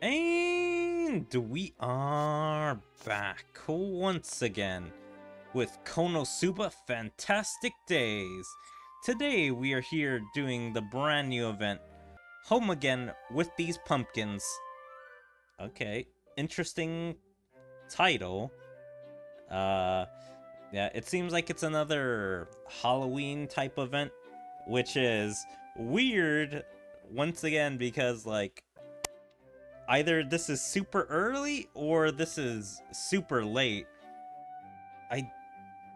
And we are back once again with KonoSuba Fantastic Days. Today we are here doing the brand new event, Home Again with These Pumpkins. Okay, interesting title. Yeah, it seems like it's another Halloween type event, which is weird once again because like either this is super early or this is super late. I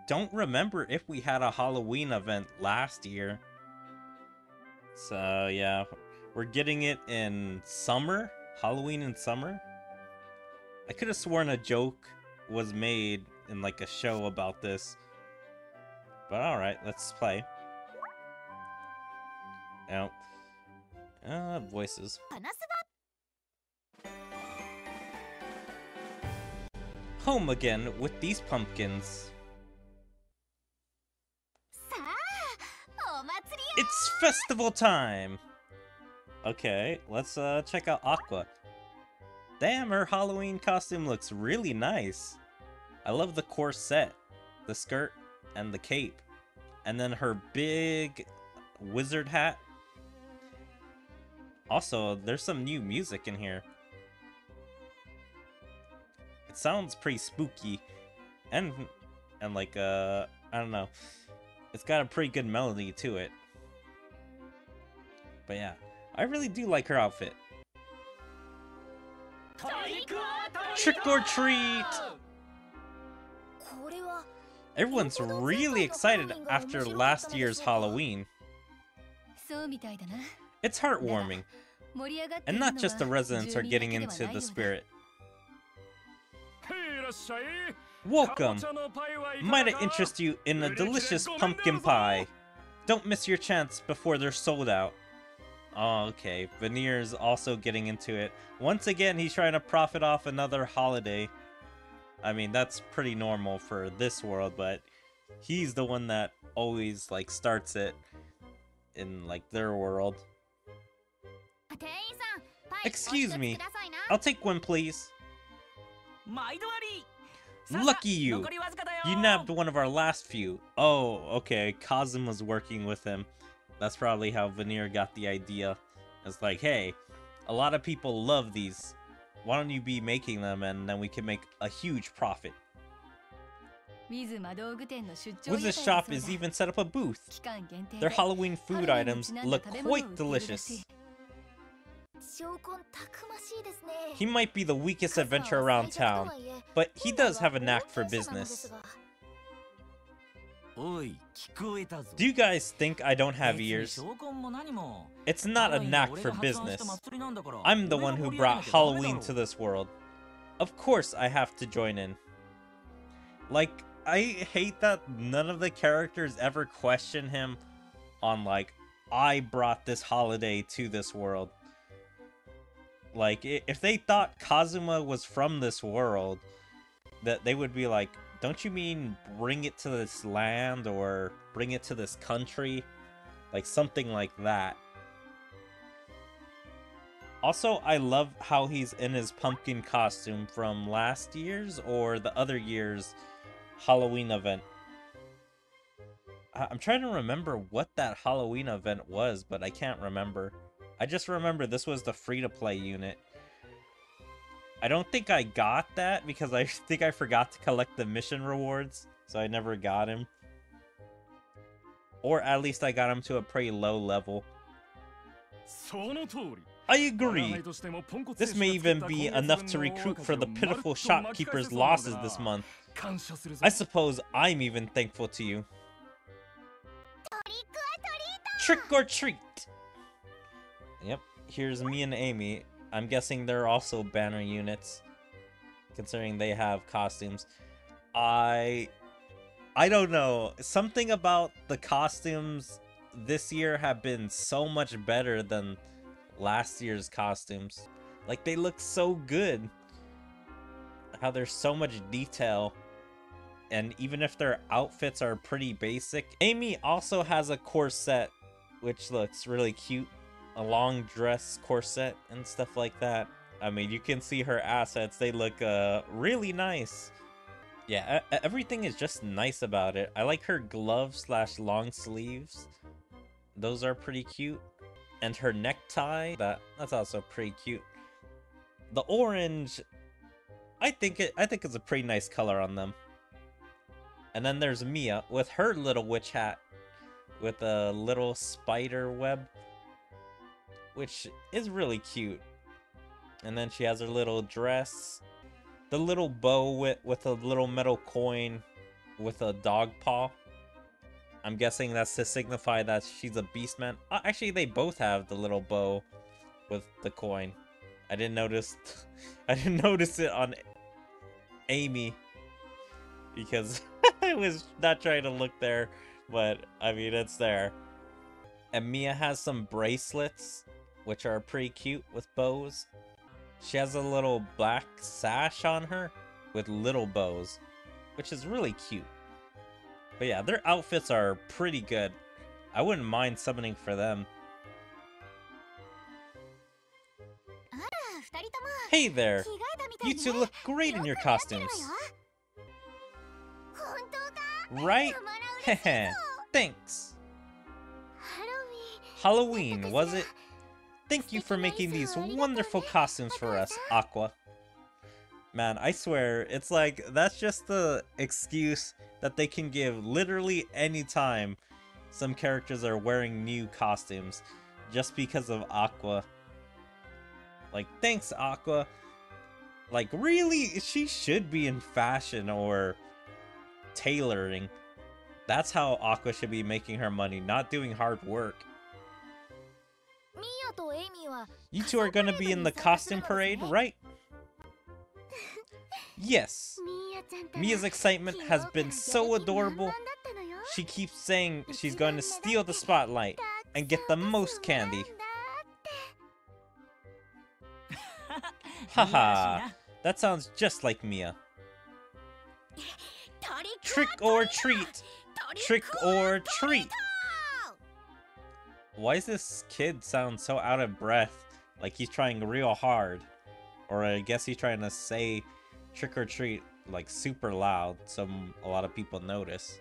don't remember if we had a Halloween event last year. So yeah, we're getting it in summer, Halloween in summer. I could have sworn a joke was made in like a show about this. But alright, let's play. Now, voices. Home again with these pumpkins. It's festival time! Okay, let's check out Aqua. Damn, her Halloween costume looks really nice. I love the corset, the skirt, and the cape. And then her big wizard hat. Also, there's some new music in here. It sounds pretty spooky, and like I don't know, it's got a pretty good melody to it. But yeah, I really do like her outfit. Trick or treat! Everyone's really excited after last year's Halloween. It's heartwarming, and not just the residents are getting into the spirit. Welcome! Might I interest you in a delicious pumpkin pie? Don't miss your chance before they're sold out. Oh, okay. Veneer's also getting into it. Once again, he's trying to profit off another holiday. I mean, that's pretty normal for this world, but he's the one that always, like, starts it in, like, their world. Excuse me. I'll take one, please. Lucky you! You nabbed one of our last few. Oh, okay. Kazuma's working with him. That's probably how Veneer got the idea. It's like, hey, a lot of people love these. Why don't you be making them and then we can make a huge profit. Wiz's shop is even set up a booth. Their Halloween food items look quite delicious. He might be the weakest adventurer around town, but he does have a knack for business. Do you guys think I don't have ears? It's not a knack for business. I'm the one who brought Halloween to this world. Of course I have to join in. Like, I hate that none of the characters ever question him on like, I brought this holiday to this world. Like, if they thought Kazuma was from this world, that they would be like, don't you mean bring it to this land or bring it to this country? Like something like that. Also, I love how he's in his pumpkin costume from last year's or the other year's Halloween event. I'm trying to remember what that Halloween event was, but I can't remember. I just remember this was the free-to-play unit. I don't think I got that because I think I forgot to collect the mission rewards, so I never got him. Or at least I got him to a pretty low level. I agree. This may even be enough to recruit for the pitiful shopkeeper's losses this month. I suppose I'm even thankful to you. Trick or treat! Yep, here's me and Amy. I'm guessing they're also banner units, considering they have costumes. I don't know. Something about the costumes this year have been so much better than last year's costumes. Like, they look so good. How there's so much detail. And even if their outfits are pretty basic. Amy also has a corset, which looks really cute. A long dress corset and stuff like that. I mean, you can see her assets. They look really nice. Yeah, everything is just nice about it. I like her gloves slash long sleeves. Those are pretty cute. And her necktie, that's also pretty cute. The orange, I think it's a pretty nice color on them. And then there's Mia with her little witch hat with a little spider web, which is really cute. And then she has her little dress, the little bow with a little metal coin with a dog paw. I'm guessing that's to signify that she's a beastman. Actually, they both have the little bow with the coin. I didn't notice it on Amy because I was not trying to look there, but I mean, it's there. And Mia has some bracelets, which are pretty cute with bows. She has a little black sash on her with little bows, which is really cute. But yeah, their outfits are pretty good. I wouldn't mind summoning for them. Hey there! You two look great in your costumes. Right? Heh, thanks. Halloween, was it? Thank you for making these wonderful costumes for us, Aqua. Man, I swear, it's like, that's just the excuse that they can give literally any time some characters are wearing new costumes, just because of Aqua. Like, thanks, Aqua. Like, really? She should be in fashion or tailoring. That's how Aqua should be making her money, not doing hard work. You two are gonna be in the costume parade, right? Yes. Mia's excitement has been so adorable. She keeps saying she's going to steal the spotlight and get the most candy. Haha, that sounds just like Mia. Trick or treat! Trick or treat! Why does this kid sound so out of breath? Like he's trying real hard. Or I guess he's trying to say trick or treat like super loud so a lot of people notice.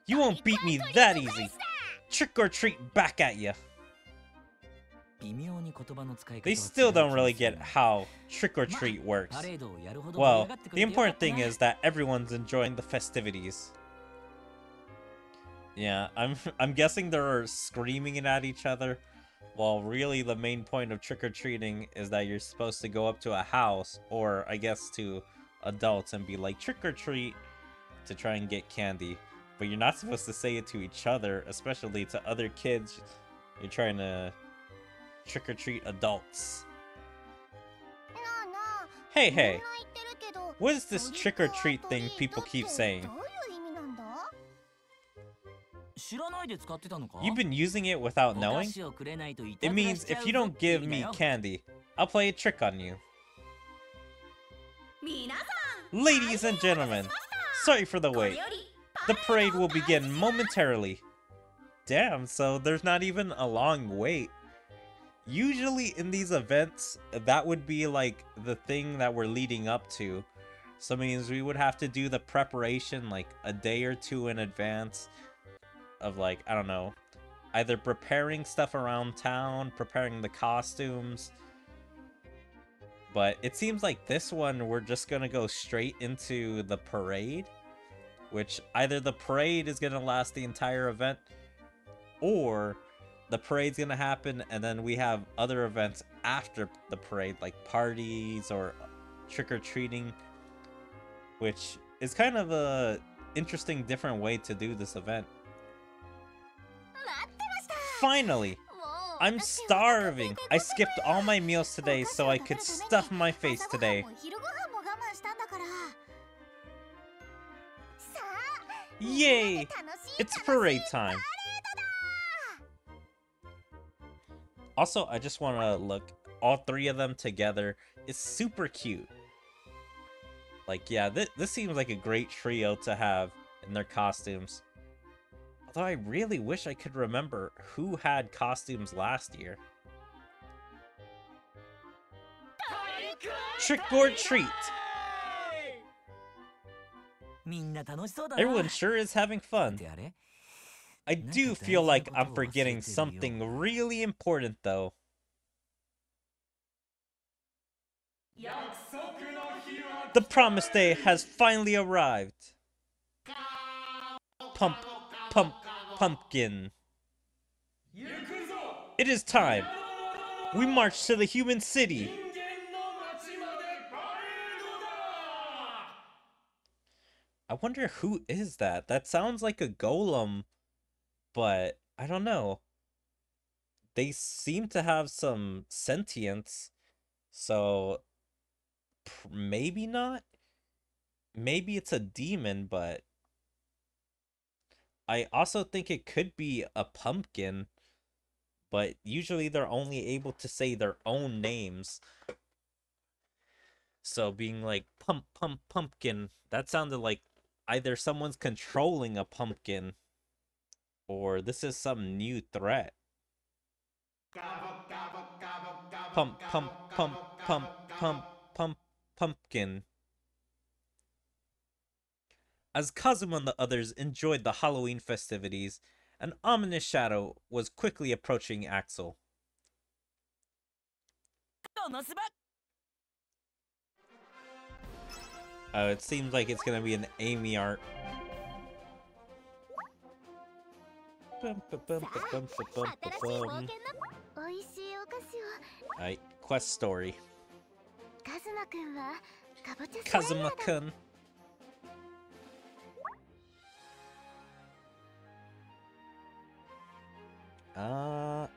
You won't beat me that easy! Trick or treat back at ya! They still don't really get how trick or treat works. Well, the important thing is that everyone's enjoying the festivities. Yeah, I'm guessing they're screaming it at each other, while really the main point of trick-or-treating is that you're supposed to go up to a house, or I guess to adults, and be like, trick-or-treat, to try and get candy. But you're not supposed to say it to each other, especially to other kids. You're trying to trick-or-treat adults. Hey, what is this trick-or-treat thing people keep saying? You've been using it without knowing? It means if you don't give me candy, I'll play a trick on you. Ladies and gentlemen, sorry for the wait. The parade will begin momentarily. Damn, so there's not even a long wait. Usually in these events, that would be like the thing that we're leading up to. So it means we would have to do the preparation like a day or two in advance. Of like, I don't know, either preparing stuff around town, preparing the costumes. But it seems like this one, we're just gonna go straight into the parade. Which either the parade is gonna last the entire event, or the parade's gonna happen and then we have other events after the parade, like parties or trick-or-treating. Which is kind of a interesting, different way to do this event. Finally! I'm starving! I skipped all my meals today so I could stuff my face today. Yay! It's parade time! Also, I just want to look, all three of them together is super cute. Like, yeah, this seems like a great trio to have in their costumes. Although I really wish I could remember who had costumes last year. Trick or treat. Everyone sure is having fun. I do feel like I'm forgetting something really important though. The promised day has finally arrived. Pump, pump, pumpkin. It is time. We march to the human city. I wonder who is that? That sounds like a golem, but I don't know. They seem to have some sentience, so maybe not? Maybe it's a demon, but I also think it could be a pumpkin, but usually they're only able to say their own names. So being like, pump, pump, pumpkin, that sounded like either someone's controlling a pumpkin, or this is some new threat. Pump, pump, pump, pump, pump, pump, pumpkin. As Kazuma and the others enjoyed the Halloween festivities, an ominous shadow was quickly approaching Axel. It seems like it's gonna be an Amy art. Alright, quest story. Kazuma-kun.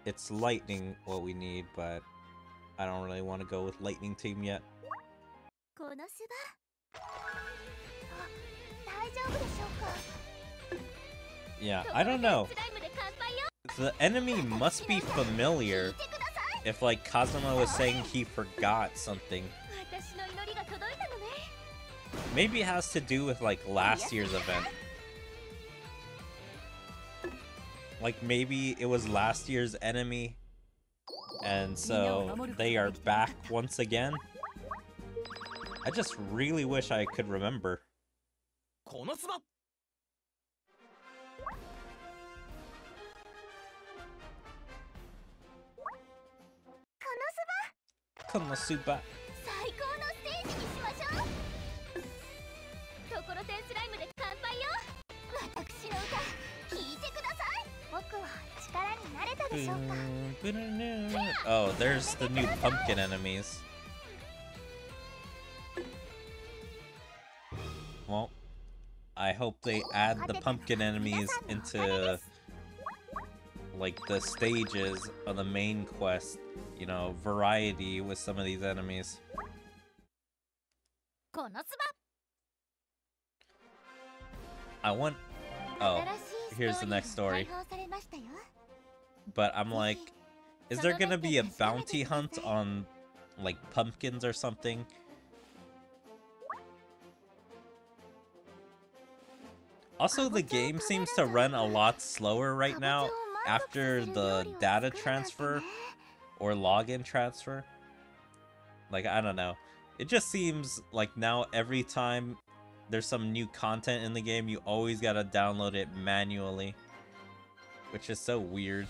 It's lightning what we need, but I don't really want to go with lightning team yet. Yeah, I don't know. The enemy must be familiar if, like, Kazuma was saying he forgot something. Maybe it has to do with, like, last year's event. Like, maybe it was last year's enemy, and so they are back once again. I just really wish I could remember. KonoSuba. Oh, there's the new pumpkin enemies. Well, I hope they add the pumpkin enemies into, like, the stages of the main quest. You know, variety with some of these enemies. I want... Oh, here's the next story. But I'm like, is there gonna be a bounty hunt on, like, pumpkins or something? Also, the game seems to run a lot slower right now after the data transfer or login transfer. Like, I don't know. It just seems like now every time there's some new content in the game, you always gotta download it manually. Which is so weird.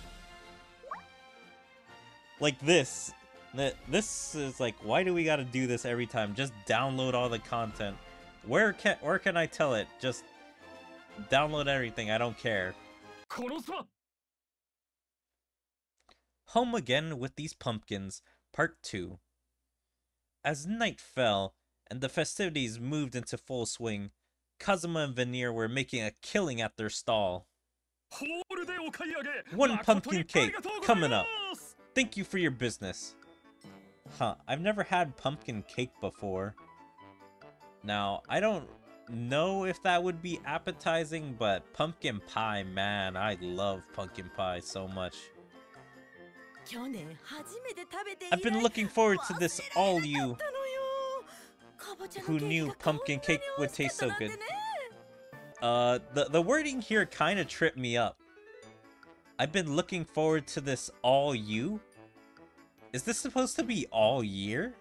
Like this. This is like, why do we gotta do this every time? Just download all the content. Where can I tell it? Just download everything, I don't care. Home again with these pumpkins, part 2. As night fell, and the festivities moved into full swing, Kazuma and Veneer were making a killing at their stall. One pumpkin cake, coming up. Thank you for your business. Huh, I've never had pumpkin cake before. Now, I don't know if that would be appetizing, but pumpkin pie, man, I love pumpkin pie so much. I've been looking forward to this all you. Who knew pumpkin cake would taste so good? The wording here kind of tripped me up. I've been looking forward to this all you? Is this supposed to be all year?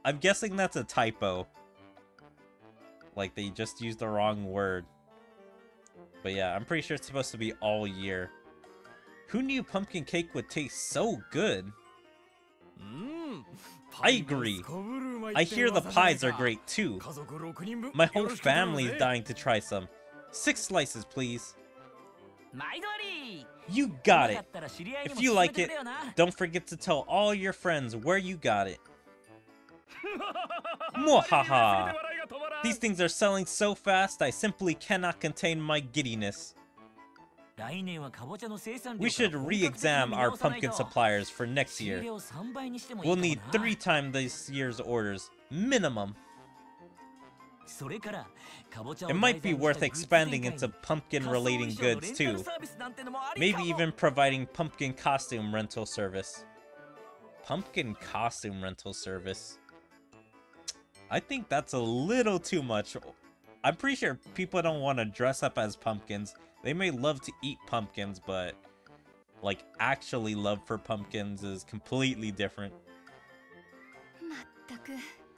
I'm guessing that's a typo. Like, they just used the wrong word. But yeah, I'm pretty sure it's supposed to be all year. Who knew pumpkin cake would taste so good? I agree. I hear the pies are great too. My whole family is dying to try some. 6 slices, please. You got it. If you like it, don't forget to tell all your friends where you got it. Mwahaha! These things are selling so fast, I simply cannot contain my giddiness. We should re-examine our pumpkin suppliers for next year. We'll need 3 times this year's orders, minimum. It might be worth expanding into pumpkin-relating goods too. Maybe even providing pumpkin costume rental service. Pumpkin costume rental service. I think that's a little too much. I'm pretty sure people don't want to dress up as pumpkins. They may love to eat pumpkins, but like actually love for pumpkins is completely different.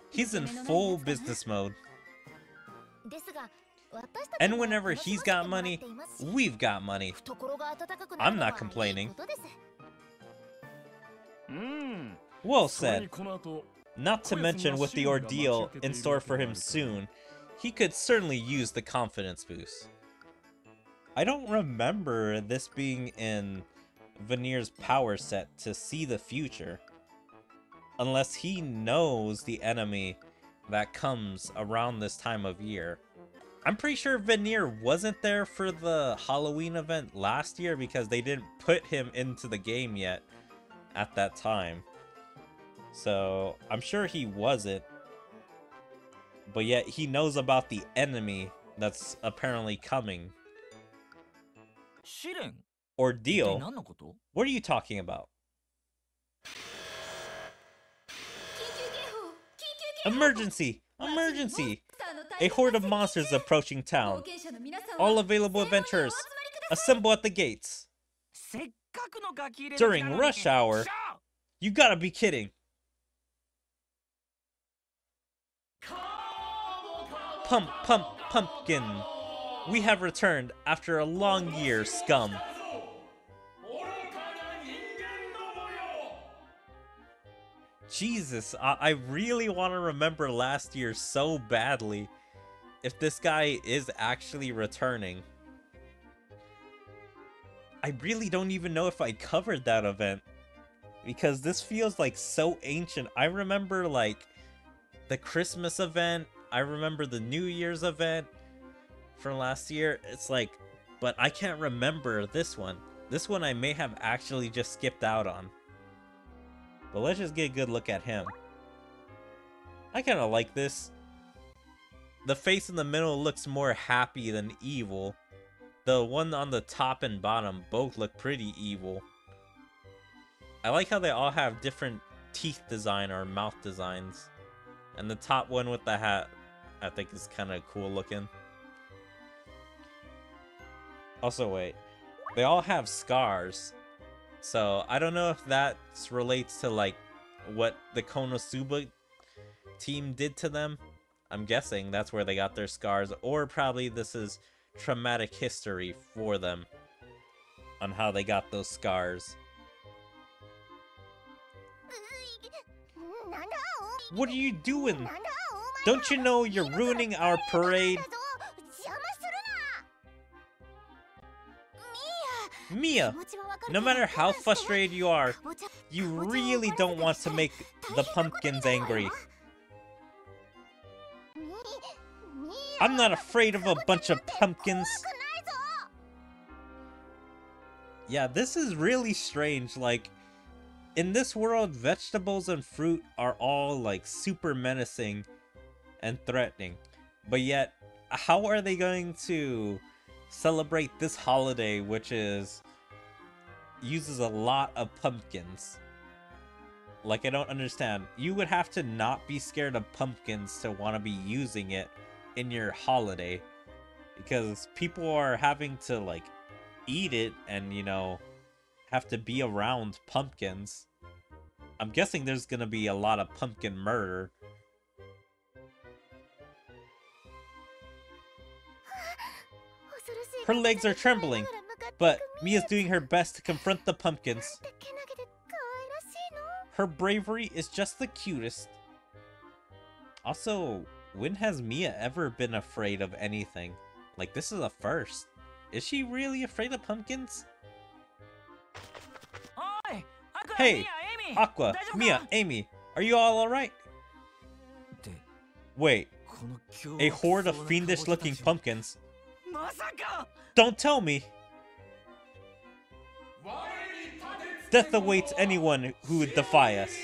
He's in full business mode. And whenever he's got money, we've got money. I'm not complaining. Well said. Not to mention with the ordeal in store for him soon, he could certainly use the confidence boost. I don't remember this being in Veneer's power set to see the future. Unless he knows the enemy that comes around this time of year. I'm pretty sure Veneer wasn't there for the Halloween event last year because they didn't put him into the game yet at that time. So I'm sure he wasn't. But yet he knows about the enemy that's apparently coming. Ordeal? What are you talking about? Emergency! Emergency! A horde of monsters is approaching town. All available adventurers, assemble at the gates. During rush hour? You gotta be kidding. Pumpkin. We have returned after a long year, scum. Jesus, I really want to remember last year so badly. If this guy is actually returning. I really don't even know if I covered that event. Because this feels like so ancient. I remember like the Christmas event. I remember the New Year's event from last year. It's like, but I can't remember this one. This one I may have actually just skipped out on. But let's just get a good look at him. I kind of like this. The face in the middle looks more happy than evil. The one on the top and bottom both look pretty evil. I like how they all have different teeth design or mouth designs. And the top one with the hat, I think is kind of cool looking. Also, wait. They all have scars. So, I don't know if that relates to, like, what the KonoSuba team did to them. I'm guessing that's where they got their scars. Or probably this is traumatic history for them. On how they got those scars. What are you doing? Don't you know you're ruining our parade? Mia, no matter how frustrated you are, you really don't want to make the pumpkins angry. I'm not afraid of a bunch of pumpkins. Yeah, this is really strange. Like, in this world, vegetables and fruit are all, like, super menacing and threatening. But yet, how are they going to celebrate this holiday, which uses a lot of pumpkins? Like, I don't understand. You would have to not be scared of pumpkins to want to be using it in your holiday. Because people are having to, like, eat it and, you know, have to be around pumpkins. I'm guessing there's gonna be a lot of pumpkin murder Her legs are trembling, but Mia's doing her best to confront the pumpkins. Her bravery is just the cutest. Also, when has Mia ever been afraid of anything? Like, this is a first. Is she really afraid of pumpkins? Hey, Aqua, Mia, Amy, are you all alright? Wait, a horde of fiendish-looking pumpkins? Don't tell me! Death awaits anyone who would defy us.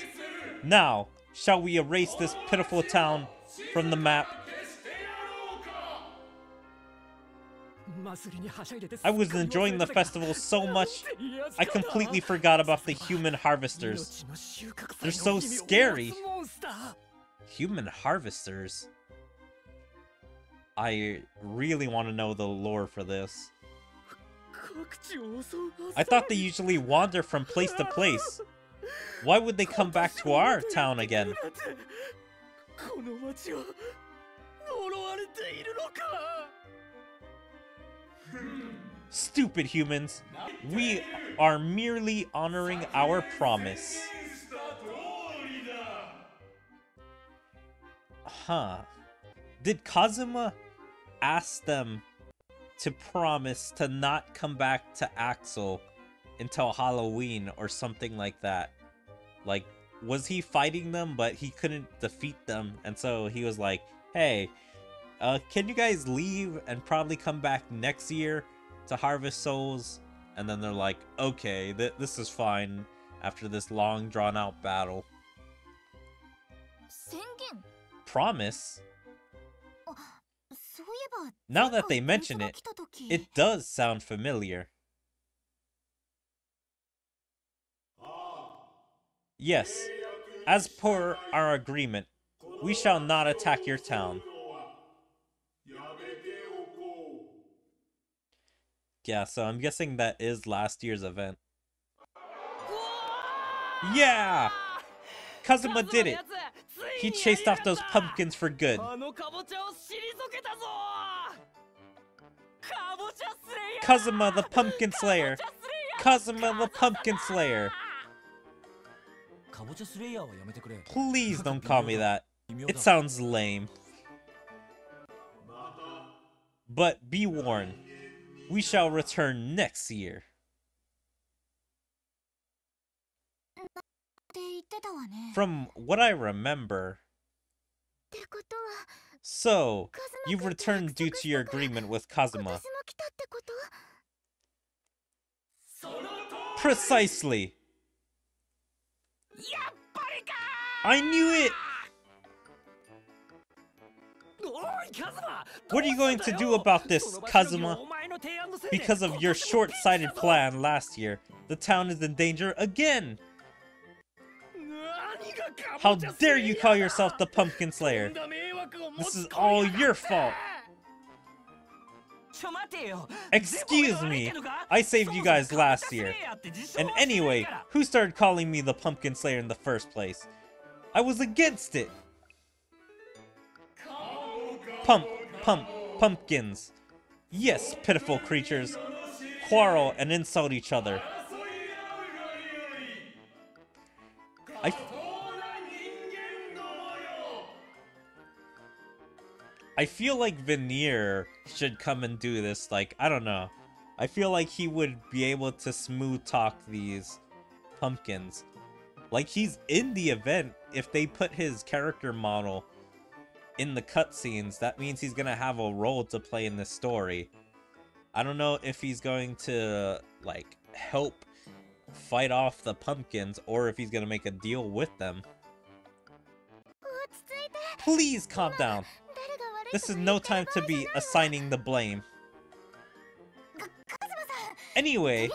Now, shall we erase this pitiful town from the map? I was enjoying the festival so much, I completely forgot about the human harvesters. They're so scary. Human harvesters? I really want to know the lore for this. I thought they usually wander from place to place. Why would they come back to our town again? Stupid humans. We are merely honoring our promise. Huh. Did Kazuma ask them to promise to not come back to Axel until Halloween or something like that? Like, was he fighting them but he couldn't defeat them, and so he was like, hey, can you guys leave and probably come back next year to harvest souls? And then they're like, okay, this is fine after this long drawn out battle. Promise? Now that they mention it, it does sound familiar. Yes, as per our agreement, we shall not attack your town. Yeah, so I'm guessing that is last year's event. Yeah! Kazuma did it! He chased off those pumpkins for good. Kazuma the Pumpkin Slayer! Kazuma the Pumpkin Slayer! Please don't call me that. It sounds lame. But be warned, we shall return next year. From what I remember... So, you've returned due to your agreement with Kazuma. Precisely! I knew it! What are you going to do about this, Kazuma? Because of your short-sighted plan last year, the town is in danger again! How dare you call yourself the Pumpkin Slayer? This is all your fault! Excuse me! I saved you guys last year. And anyway, who started calling me the Pumpkin Slayer in the first place? I was against it! Pumpkins. Yes, pitiful creatures. Quarrel and insult each other. I feel like Veneer should come and do this, like, I don't know. I feel like he would be able to smooth talk these pumpkins. Like, he's in the event. If they put his character model in the cutscenes, that means he's gonna have a role to play in this story. I don't know if he's going to, like, help fight off the pumpkins or if he's gonna make a deal with them. Please calm down. This is no time to be assigning the blame. Anyway,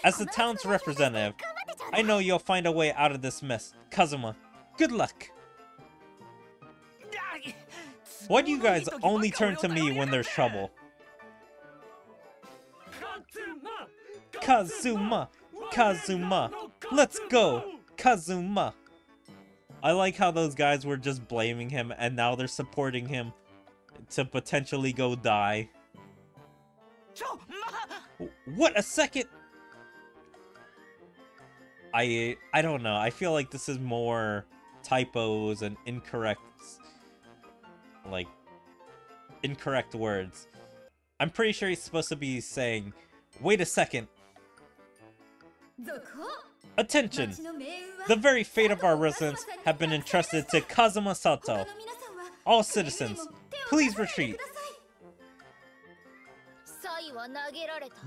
as the town's representative, I know you'll find a way out of this mess. Kazuma, good luck. Why do you guys only turn to me when there's trouble? Kazuma! Kazuma! Let's go! Kazuma! I like how those guys were just blaming him and now they're supporting him to potentially go die. What a second! I don't know. I feel like this is more typos and incorrect, like, incorrect words. I'm pretty sure he's supposed to be saying, wait a second. Attention! The very fate of our residents have been entrusted to Kazuma Sato. All citizens, please retreat.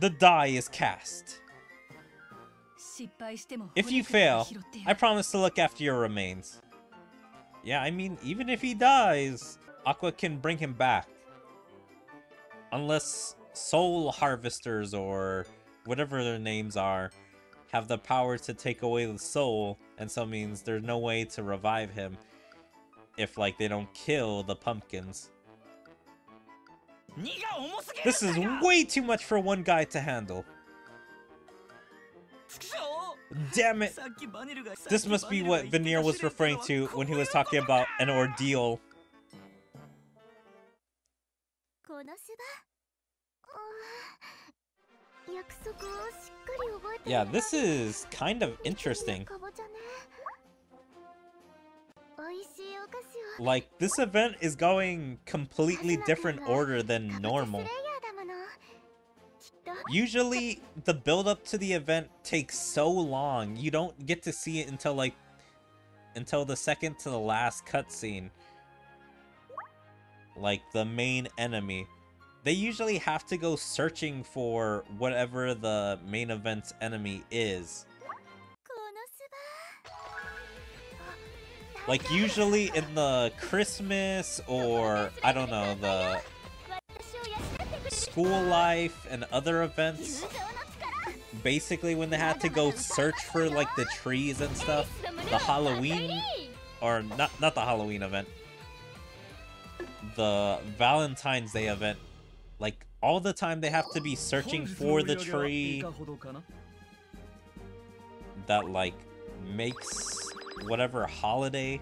The die is cast. If you fail, I promise to look after your remains. Yeah, I mean, even if he dies, Aqua can bring him back. Unless soul harvesters or whatever their names are have the power to take away the soul, and so means there's no way to revive him if, like, they don't kill the pumpkins. This is way too much for one guy to handle. Damn it! This must be what Veneer was referring to when he was talking about an ordeal. Yeah, this is kind of interesting. Like, this event is going completely different order than normal. Usually, the build-up to the event takes so long, you don't get to see it until, like, until the second to the last cutscene. Like, the main enemy. They usually have to go searching for whatever the main event's enemy is. Like, usually in the Christmas or, I don't know, the school life and other events, basically when they had to go search for, like, the trees and stuff, the Halloween, or not the Halloween event, the Valentine's Day event, like, all the time they have to be searching for the tree that, like, makes whatever holiday.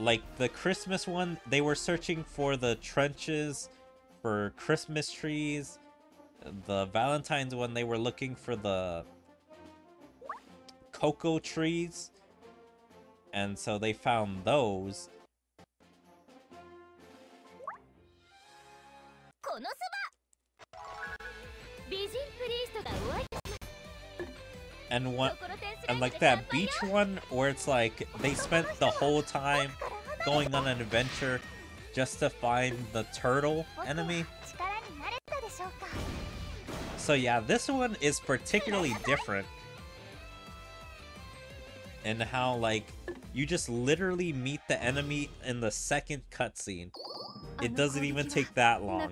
Like, the Christmas one, they were searching for the trenches for Christmas trees. The Valentine's one, they were looking for the cocoa trees. And so they found those. And one, and like that beach one where it's like they spent the whole time going on an adventure just to find the turtle enemy. So yeah, this one is particularly different in how, like, you just literally meet the enemy in the second cutscene. It doesn't even take that long.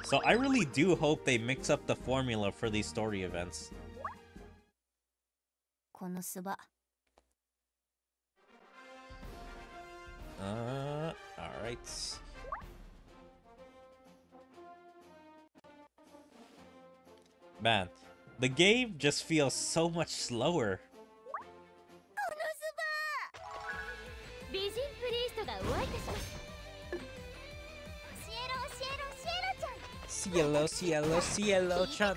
So I really do hope they mix up the formula for these story events. Alright. Man, the game just feels so much slower. Cielo, cielo, cielo, chan.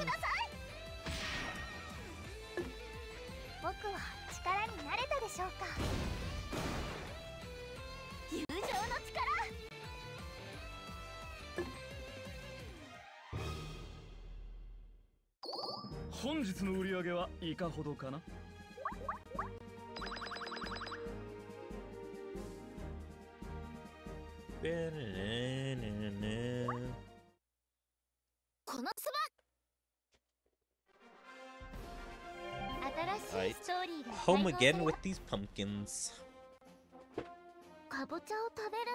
Right. Home again with these pumpkins.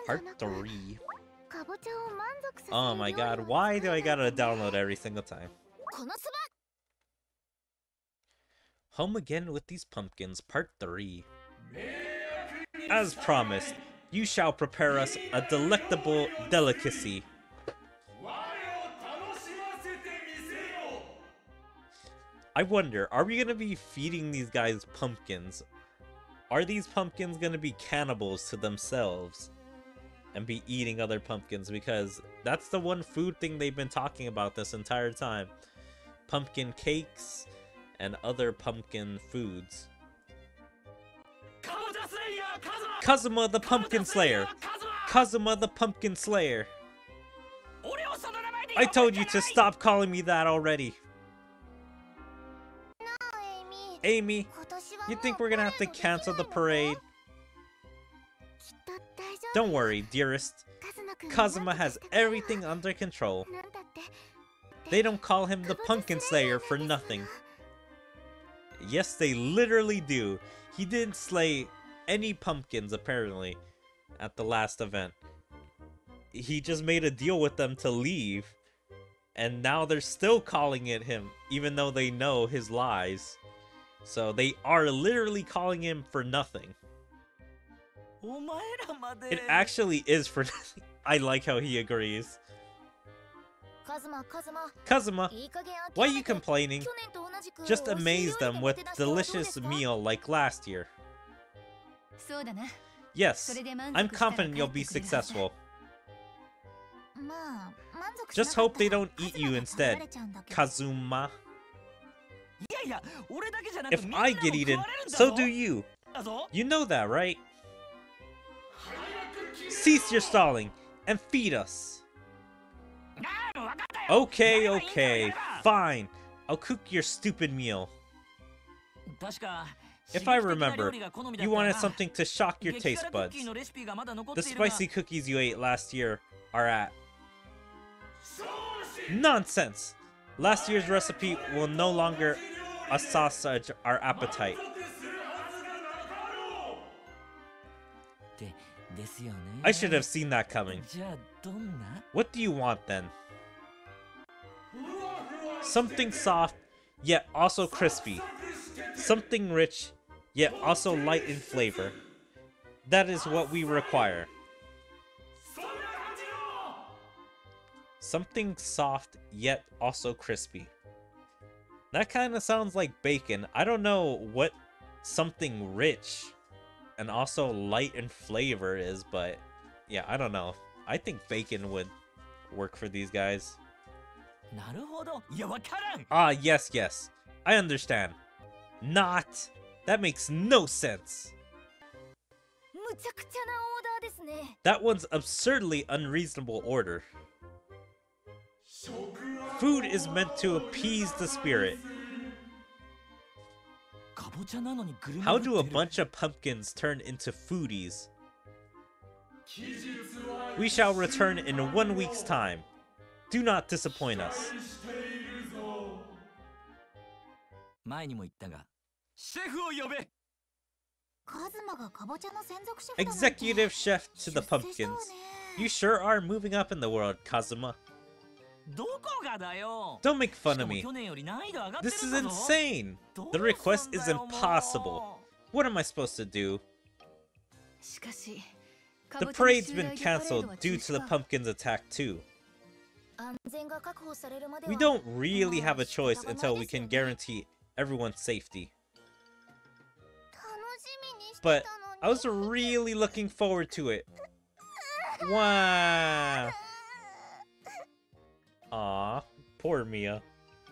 Part 3. Oh my god, why do I gotta download every single time? Home again with these pumpkins, Part 3. As promised, you shall prepare us a delectable delicacy. I wonder, are we gonna be feeding these guys pumpkins? Are these pumpkins gonna be cannibals to themselves and be eating other pumpkins? Because that's the one food thing they've been talking about this entire time. Pumpkin cakes and other pumpkin foods. Kazuma the Pumpkin Slayer! Kazuma the Pumpkin Slayer! I told you to stop calling me that already! Amy, you think we're gonna have to cancel the parade? Don't worry, dearest. Kazuma has everything under control. They don't call him the Pumpkin Slayer for nothing. Yes, they literally do. He didn't slay any pumpkins, apparently, at the last event. He just made a deal with them to leave. And now they're still calling it him, even though they know his lies. So they are literally calling him for nothing. It actually is for nothing. I like how he agrees. Kazuma, why are you complaining? Just amaze them with delicious meal like last year. Yes, I'm confident you'll be successful. Just hope they don't eat you instead, Kazuma. If I get eaten, so do you. You know that, right? Cease your stalling and feed us. Okay, fine. I'll cook your stupid meal. If I remember, you wanted something to shock your taste buds. The spicy cookies you ate last year are at... Nonsense! Last year's recipe will no longer assuage our appetite. I should have seen that coming. What do you want then? Something soft, yet also crispy. Something rich, yet also light in flavor. That is what we require. Something soft, yet also crispy. That kind of sounds like bacon. I don't know what something rich and also light in flavor is, but yeah, I don't know. I think bacon would work for these guys. Ah, yes. I understand. Not. That makes no sense. That one's absurdly unreasonable order. Food is meant to appease the spirit. How do a bunch of pumpkins turn into foodies? We shall return in 1 week's time. Do not disappoint us. Executive chef to the pumpkins. You sure are moving up in the world, Kazuma. Don't make fun of me. This is insane. The request is impossible. What am I supposed to do? The parade's been cancelled due to the pumpkins' attack too. We don't really have a choice until we can guarantee everyone's safety. But I was really looking forward to it. Wow. Aw, poor Mia.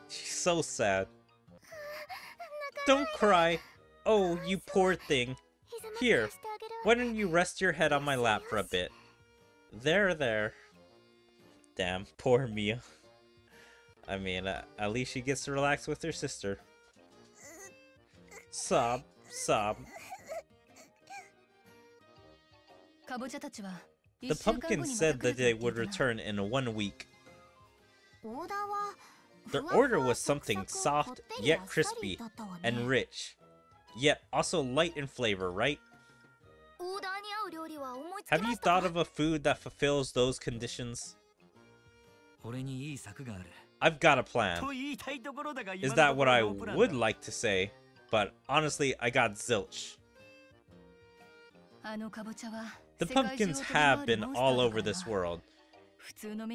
She's so sad. Don't cry. Oh, you poor thing. Here, why don't you rest your head on my lap for a bit? There. Damn, poor Mia. I mean, at least she gets to relax with her sister. Sob. The pumpkins said that they would return in 1 week. Their order was something soft, yet crispy, and rich, yet also light in flavor, right? Have you thought of a food that fulfills those conditions? I've got a plan. Is that what I would like to say? But honestly, I got zilch. The pumpkins have been all over this world.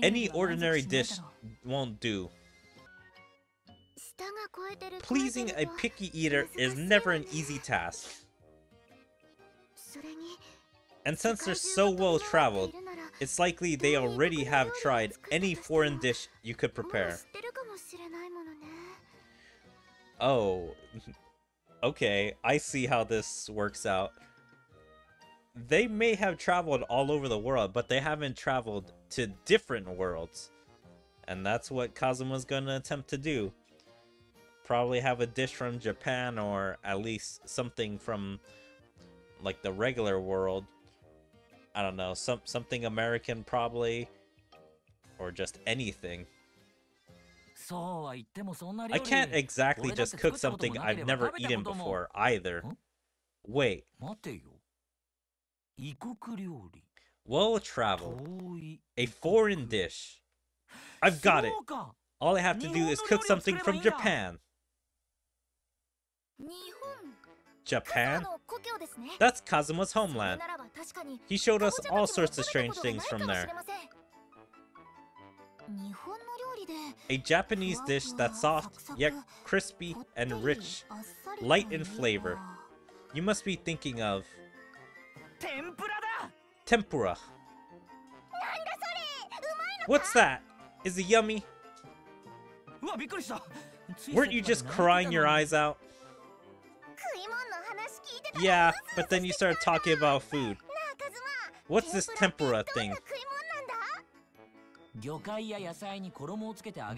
Any ordinary dish won't do. Pleasing a picky eater is never an easy task. And since they're so well traveled, it's likely they already have tried any foreign dish you could prepare. Oh, okay, I see how this works out. They may have traveled all over the world, but they haven't traveled to different worlds. And that's what Kazuma's gonna attempt to do. Probably have a dish from Japan, or at least something from like the regular world. I don't know, something American probably, or just anything. I can't exactly just cook something I've never eaten before either. Wait. Well traveled. A foreign dish. I've got it. All I have to do is cook something from Japan. Japan? That's Kazuma's homeland. He showed us all sorts of strange things from there. A Japanese dish that's soft, yet crispy and rich, light in flavor. You must be thinking of... Tempura. What's that? Is it yummy? Weren't you just crying your eyes out? Yeah, but then you started talking about food. What's this tempura thing?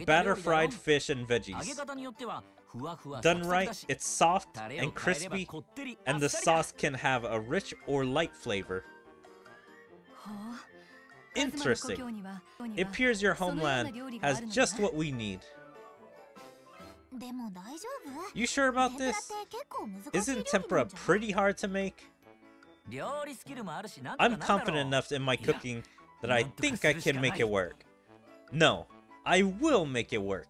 Batter fried fish and veggies. Done right, it's soft and crispy, and the sauce can have a rich or light flavor. Interesting. It appears your homeland has just what we need. You sure about this? Isn't tempura pretty hard to make? I'm confident enough in my cooking that I think I can make it work. No, I will make it work.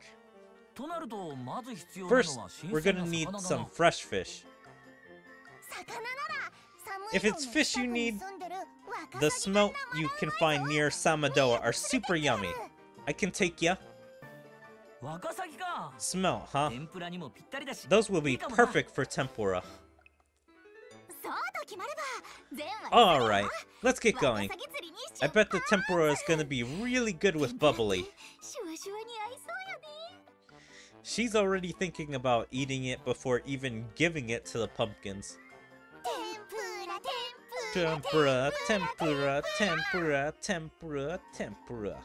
First, we're gonna need some fresh fish. If it's fish you need, the smelt you can find near Samadoa are super yummy. I can take ya. Smelt, huh? Those will be perfect for tempura. Alright, let's get going. I bet the tempura is gonna be really good with bubbly. She's already thinking about eating it before even giving it to the pumpkins. Tempura, tempura, tempura, tempura, tempura.